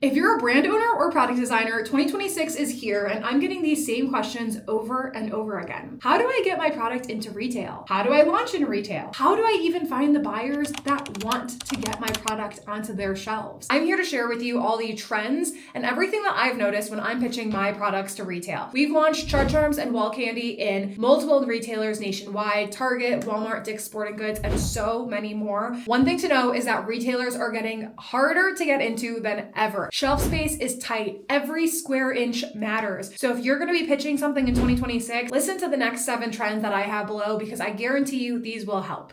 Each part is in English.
If you're a brand owner or product designer, 2026 is here and I'm getting these same questions over and over again. How do I get my product into retail? How do I launch in retail? How do I even find the buyers that want to get my product onto their shelves? I'm here to share with you all the trends and everything that I've noticed when I'm pitching my products to retail. We've launched chart charms and wall candy in multiple retailers nationwide, Target, Walmart, Dick's Sporting Goods, and so many more. One thing to know is that retailers are getting harder to get into than ever. Shelf space is tight. Every square inch matters. So if you're going to be pitching something in 2026, listen to the next 7 trends that I have below because I guarantee you these will help.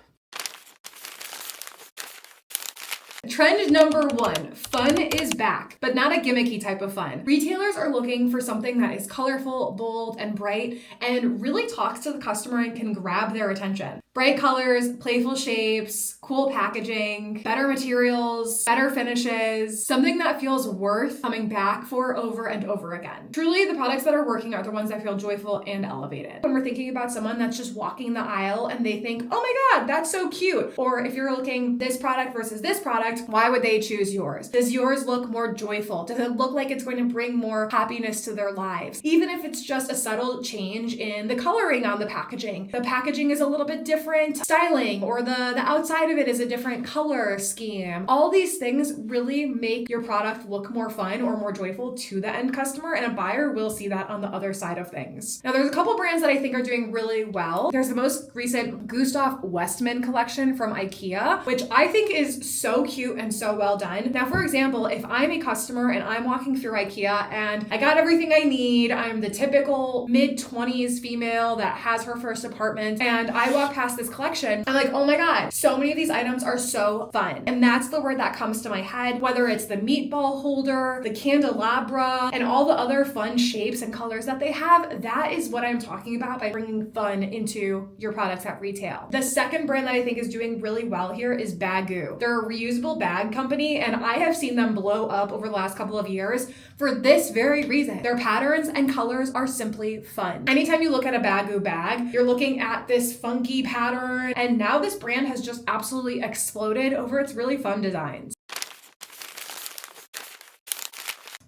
Trend number 1, fun is back, but not a gimmicky type of fun. Retailers are looking for something that is colorful, bold, and bright, and really talks to the customer and can grab their attention. Bright colors, playful shapes, cool packaging, better materials, better finishes, something that feels worth coming back for over and over again. Truly, the products that are working are the ones that feel joyful and elevated. When we're thinking about someone that's just walking the aisle and they think, oh my God, that's so cute. Or if you're looking this product versus this product, why would they choose yours? Does yours look more joyful? Does it look like it's going to bring more happiness to their lives? Even if it's just a subtle change in the coloring on the packaging is a little bit different styling, or the outside of it is a different color scheme. All these things really make your product look more fun or more joyful to the end customer, and a buyer will see that on the other side of things. Now, there's a couple brands that I think are doing really well. There's the most recent Gustav Westman collection from IKEA, which I think is so cute and so well done. Now, for example, if I'm a customer and I'm walking through IKEA and I got everything I need, I'm the typical mid-20s female that has her first apartment, and I walk past this collection, I'm like, oh my God, so many of these items are so fun. And that's the word that comes to my head, whether it's the meatball holder, the candelabra, and all the other fun shapes and colors that they have. That is what I'm talking about by bringing fun into your products at retail. The second brand that I think is doing really well here is Baggu. They're a reusable bag company, and I have seen them blow up over the last couple of years for this very reason. Their patterns and colors are simply fun. Anytime you look at a Baggu bag, you're looking at this funky pattern, and now this brand has just absolutely exploded over its really fun designs.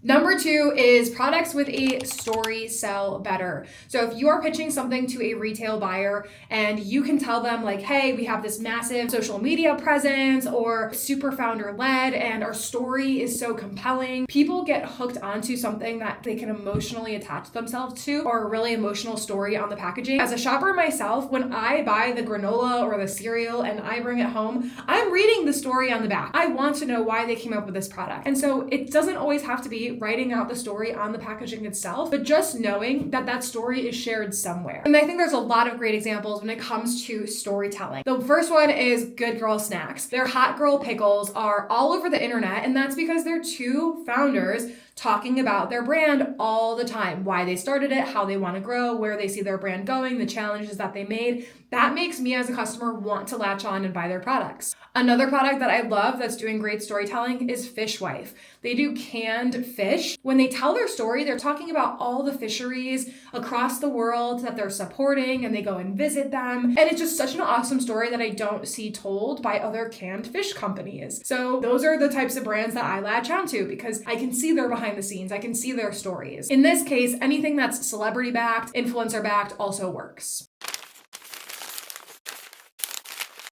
Number 2 is products with a story sell better. So if you are pitching something to a retail buyer and you can tell them like, hey, we have this massive social media presence or super founder led and our story is so compelling, people get hooked onto something that they can emotionally attach themselves to, or a really emotional story on the packaging. As a shopper myself, when I buy the granola or the cereal and I bring it home, I'm reading the story on the back. I want to know why they came up with this product. And so it doesn't always have to be writing out the story on the packaging itself, but just knowing that that story is shared somewhere. And I think there's a lot of great examples when it comes to storytelling. The first one is Good Girl Snacks. Their Hot Girl Pickles are all over the internet, and that's because they're 2 founders talking about their brand all the time, why they started it, how they want to grow, where they see their brand going, the challenges that they made. That makes me as a customer want to latch on and buy their products. Another product that I love that's doing great storytelling is Fishwife. They do canned fish. When they tell their story, they're talking about all the fisheries across the world that they're supporting, and they go and visit them. And it's just such an awesome story that I don't see told by other canned fish companies. So those are the types of brands that I latch onto because I can see their behind the scenes. I can see their stories. In this case, anything that's celebrity backed, influencer backed also works.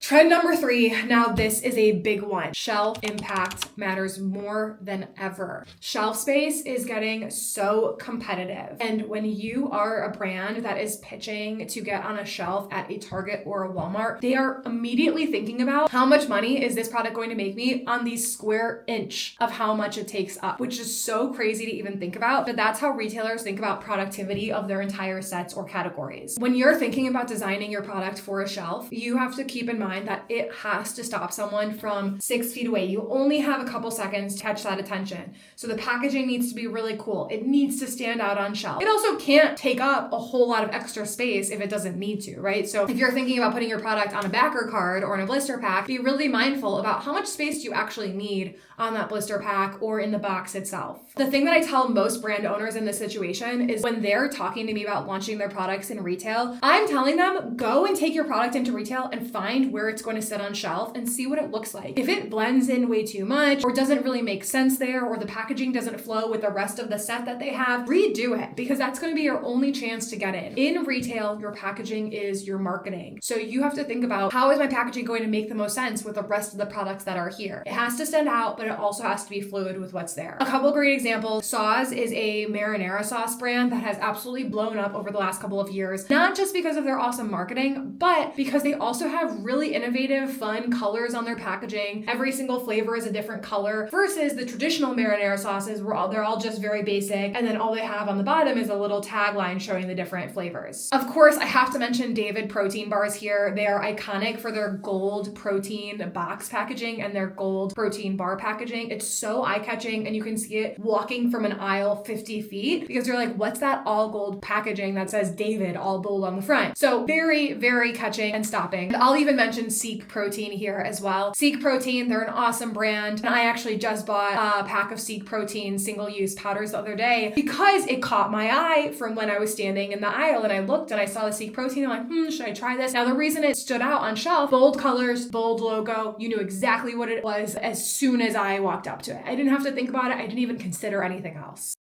Trend number 3, now this is a big one. Shelf impact matters more than ever. Shelf space is getting so competitive. And when you are a brand that is pitching to get on a shelf at a Target or a Walmart, they are immediately thinking about how much money is this product going to make me on the square inch of how much it takes up, which is so crazy to even think about. But that's how retailers think about productivity of their entire sets or categories. When you're thinking about designing your product for a shelf, you have to keep in mind that it has to stop someone from 6 feet away. You only have a couple seconds to catch that attention. So the packaging needs to be really cool. It needs to stand out on shelf. It also can't take up a whole lot of extra space if it doesn't need to, right? So if you're thinking about putting your product on a backer card or in a blister pack, be really mindful about how much space you actually need on that blister pack or in the box itself. The thing that I tell most brand owners in this situation is when they're talking to me about launching their products in retail, I'm telling them, go and take your product into retail and find where it's going to sit on shelf and see what it looks like. If it blends in way too much or doesn't really make sense there, or the packaging doesn't flow with the rest of the set that they have, redo it, because that's going to be your only chance to get in. In retail, your packaging is your marketing. So you have to think about, how is my packaging going to make the most sense with the rest of the products that are here? It has to stand out, but it also has to be fluid with what's there. A couple great examples. Saw's is a marinara sauce brand that has absolutely blown up over the last couple of years, not just because of their awesome marketing, but because they also have really innovative, fun colors on their packaging. Every single flavor is a different color versus the traditional marinara sauces where they're all just very basic, and then all they have on the bottom is a little tagline showing the different flavors. Of course, I have to mention David protein bars here. They are iconic for their gold protein box packaging and their gold protein bar packaging. It's so eye-catching, and you can see it walking from an aisle 50 feet because you're like, what's that all gold packaging that says David all bold on the front? So very, very catching and stopping. I'll even mention Seek Protein here as well. Seek Protein, they're an awesome brand. And I actually just bought a pack of Seek Protein single-use powders the other day because it caught my eye from when I was standing in the aisle and I looked and I saw the Seek Protein. I'm like, should I try this? Now, the reason it stood out on shelf, bold colors, bold logo, you knew exactly what it was as soon as I walked up to it. I didn't have to think about it. I didn't even consider anything else.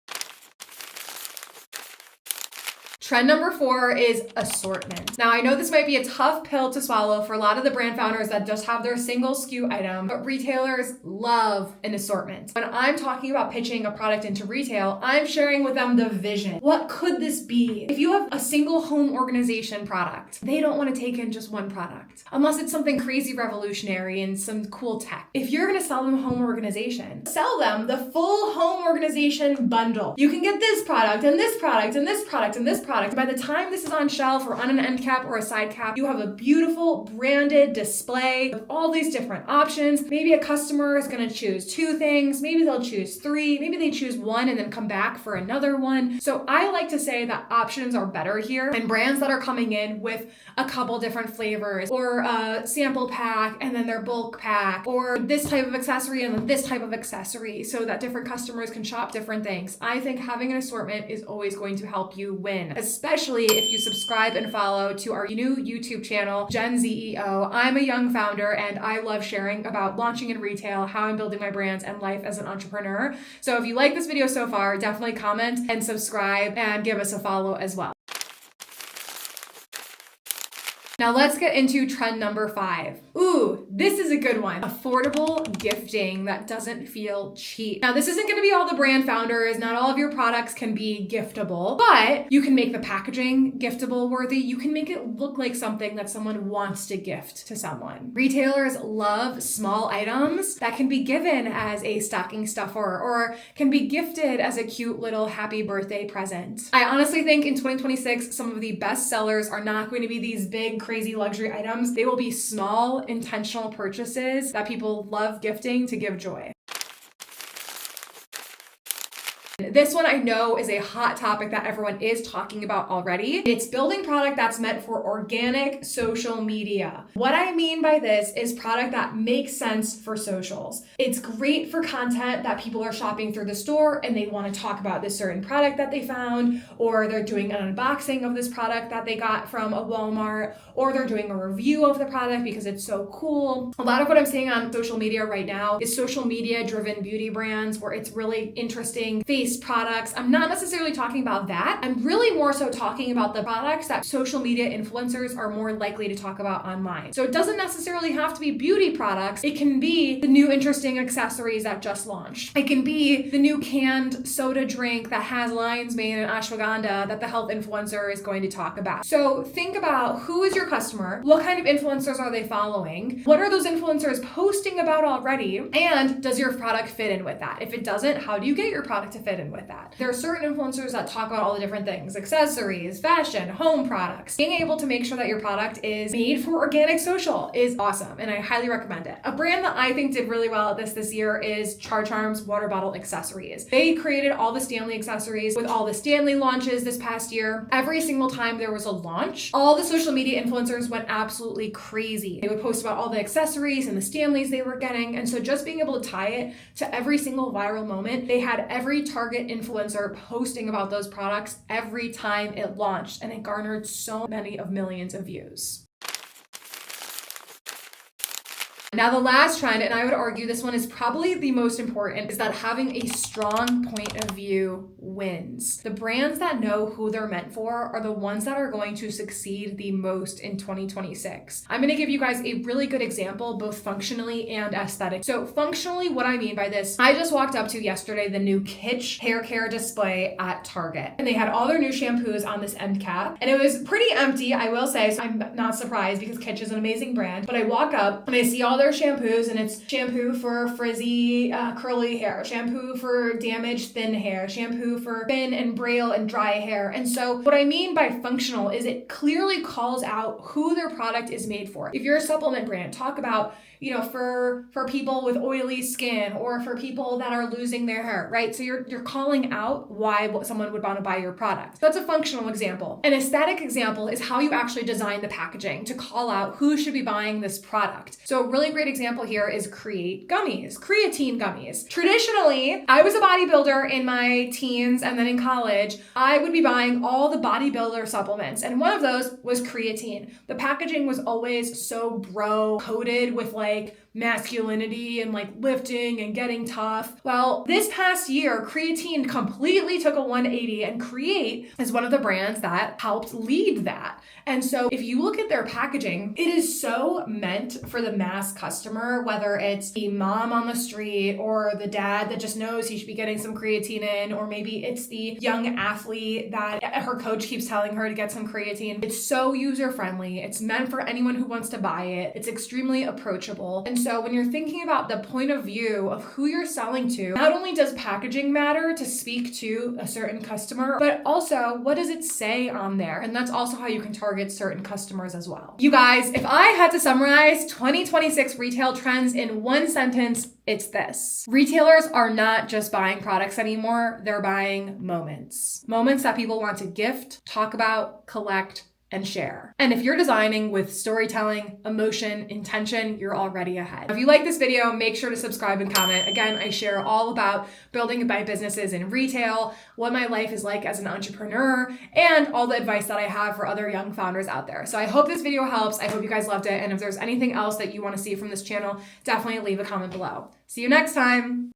Trend number 4 is assortment. Now, I know this might be a tough pill to swallow for a lot of the brand founders that just have their single SKU item, but retailers love an assortment. When I'm talking about pitching a product into retail, I'm sharing with them the vision. What could this be? If you have a single home organization product, they don't want to take in just one product, unless it's something crazy revolutionary and some cool tech. If you're going to sell them a home organization, sell them the full home organization bundle. You can get this product and this product and this product and this product. By the time this is on shelf or on an end cap or a side cap, you have a beautiful branded display with all these different options. Maybe a customer is going to choose 2 things. Maybe they'll choose 3. Maybe they choose 1 and then come back for another one. So I like to say that options are better here, and brands that are coming in with a couple different flavors or a sample pack and then their bulk pack, or this type of accessory and then this type of accessory, so that different customers can shop different things. I think having an assortment is always going to help you win, especially if you subscribe and follow to our new YouTube channel, Gen CEO. I'm a young founder and I love sharing about launching in retail, how I'm building my brands and life as an entrepreneur. So if you like this video so far, definitely comment and subscribe and give us a follow as well. Now let's get into trend number 5. Ooh, this is a good one. Affordable gifting that doesn't feel cheap. Now this isn't going to be all the brand founders. Not all of your products can be giftable, but you can make the packaging giftable worthy. You can make it look like something that someone wants to gift to someone. Retailers love small items that can be given as a stocking stuffer or can be gifted as a cute little happy birthday present. I honestly think in 2026, some of the best sellers are not going to be these big, crazy luxury items. They will be small, intentional purchases that people love gifting to give joy. This one I know is a hot topic that everyone is talking about already. It's building product that's meant for organic social media. What I mean by this is product that makes sense for socials. It's great for content that people are shopping through the store and they want to talk about this certain product that they found, or they're doing an unboxing of this product that they got from a Walmart, or they're doing a review of the product because it's so cool. A lot of what I'm seeing on social media right now is social media driven beauty brands where it's really interesting face products. I'm not necessarily talking about that. I'm really more so talking about the products that social media influencers are more likely to talk about online. So it doesn't necessarily have to be beauty products. It can be the new interesting accessories that just launched. It can be the new canned soda drink that has lion's mane and ashwagandha that the health influencer is going to talk about. So think about, who is your customer? What kind of influencers are they following? What are those influencers posting about already? And does your product fit in with that? If it doesn't, how do you get your product to fit in with that? There are certain influencers that talk about all the different things, accessories, fashion, home products. Being able to make sure that your product is made for organic social is awesome, and I highly recommend it. A brand that I think did really well at this year is Charms water bottle accessories. They created all the Stanley accessories with all the Stanley launches this past year. Every single time there was a launch, all the social media influencers went absolutely crazy. They would post about all the accessories and the Stanleys they were getting, and so just being able to tie it to every single viral moment, they had every target influencer posting about those products every time it launched, and it garnered so many of millions of views. Now the last trend, and I would argue this one is probably the most important, is that having a strong point of view wins. The brands that know who they're meant for are the ones that are going to succeed the most in 2026. I'm going to give you guys a really good example, both functionally and aesthetic. So functionally, what I mean by this, I just walked up to yesterday the new Kitsch hair care display at Target, and they had all their new shampoos on this end cap, and it was pretty empty, I will say, so I'm not surprised because Kitsch is an amazing brand. But I walk up and I see all their shampoos, and it's shampoo for frizzy, curly hair, shampoo for damaged thin hair, shampoo for thin and braille and dry hair. And so what I mean by functional is it clearly calls out who their product is made for. If you're a supplement brand, talk about, for people with oily skin or for people that are losing their hair, right? So you're calling out why someone would want to buy your product. So that's a functional example. An aesthetic example is how you actually design the packaging to call out who should be buying this product. So a really great example here is Creatine gummies. Traditionally, I was a bodybuilder in my teens and then in college, I would be buying all the bodybuilder supplements. And one of those was creatine. The packaging was always so coated with masculinity and lifting and getting tough. Well, this past year, creatine completely took a 180, and Create is one of the brands that helped lead that. And so if you look at their packaging, it is so meant for the mass customer, whether it's the mom on the street or the dad that just knows he should be getting some creatine in, or maybe it's the young athlete that her coach keeps telling her to get some creatine. It's so user-friendly. It's meant for anyone who wants to buy it. It's extremely approachable. And so when you're thinking about the point of view of who you're selling to, not only does packaging matter to speak to a certain customer, but also what does it say on there? And that's also how you can target certain customers as well. You guys, if I had to summarize 2026 retail trends in one sentence, it's this. Retailers are not just buying products anymore, they're buying moments. Moments that people want to gift, talk about, collect, and share. And if you're designing with storytelling, emotion, intention, you're already ahead. If you like this video, make sure to subscribe and comment. Again, I share all about building my businesses in retail, what my life is like as an entrepreneur, and all the advice that I have for other young founders out there. So I hope this video helps. I hope you guys loved it. And if there's anything else that you want to see from this channel, definitely leave a comment below. See you next time.